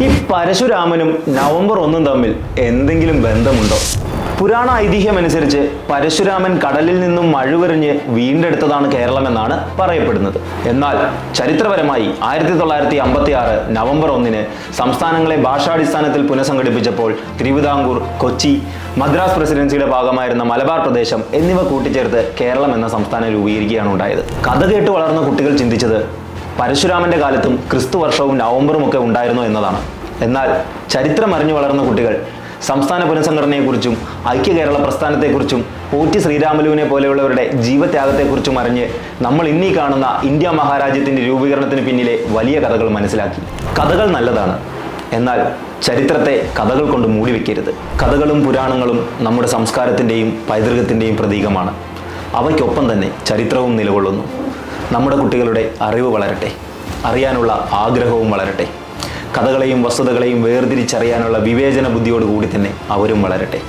ഈ പരശുരാമനും നവംബർ 1 തമ്മിൽ എന്തെങ്കിലും ബന്ധമുണ്ടോ? പുരാണ ഐതിഹ്യമനുസരിച്ച് പരശുരാമൻ കടലിൽ നിന്നും മഴുവെറിഞ്ഞ് വീണ്ടെടുത്തതാണ് കേരളമെന്നാണ് പറയപ്പെടുന്നത്. എന്നാൽ ചരിത്രപരമായി 1956 നവംബർ 1 സംസ്ഥാനങ്ങളെ ഭാഷാടിസ്ഥാനത്തിൽ പുനഃസംഘടിപ്പിച്ചപ്പോൾ തിരുവിതാംകൂർ, കൊച്ചി, മദ്രാസ് പ്രസിഡൻസിയുടെ ഭാഗമായിരുന്ന മലബാർ പ്രദേശം എന്നിവ കൂട്ടിച്ചേർത്ത് കേരളം എന്ന സംസ്ഥാനം രൂപീകരിക്കുകയാണ് ഉണ്ടായത്. കഥ കേട്ട് വളർന്ന കുട്ടികൾ ചിന്തിച്ചത് പരശുരാമന്റെ കാലത്തും ക്രിസ്തു വർഷവും നവംബറും ഒക്കെ ഉണ്ടായിരുന്നു എന്നതാണ്. എന്നാൽ ചരിത്രം അറിഞ്ഞു വളർന്ന കുട്ടികൾ സംസ്ഥാന പുനഃസംഘടനയെക്കുറിച്ചും ഐക്യ കേരള പ്രസ്ഥാനത്തെക്കുറിച്ചും പോറ്റി ശ്രീരാമലുവിനെ പോലെയുള്ളവരുടെ ജീവത്യാഗത്തെക്കുറിച്ചും അറിഞ്ഞ് നമ്മൾ ഇന്നീ കാണുന്ന ഇന്ത്യ മഹാരാജ്യത്തിന്റെ രൂപീകരണത്തിന് പിന്നിലെ വലിയ കഥകൾ മനസ്സിലാക്കി. കഥകൾ നല്ലതാണ്, എന്നാൽ ചരിത്രത്തെ കഥകൾ കൊണ്ട് മൂടിവെക്കരുത്. കഥകളും പുരാണങ്ങളും നമ്മുടെ സംസ്കാരത്തിൻ്റെയും പൈതൃകത്തിൻ്റെയും പ്രതീകമാണ്. അവയ്ക്കൊപ്പം തന്നെ ചരിത്രവും നിലകൊള്ളുന്നു. നമ്മുടെ കുട്ടികളുടെ അറിവ് വളരട്ടെ, അറിയാനുള്ള ആഗ്രഹവും വളരട്ടെ. കഥകളെയും വസ്തുതകളെയും വേർതിരിച്ചറിയാനുള്ള വിവേചന ബുദ്ധിയോടുകൂടി തന്നെ അവരും വളരട്ടെ.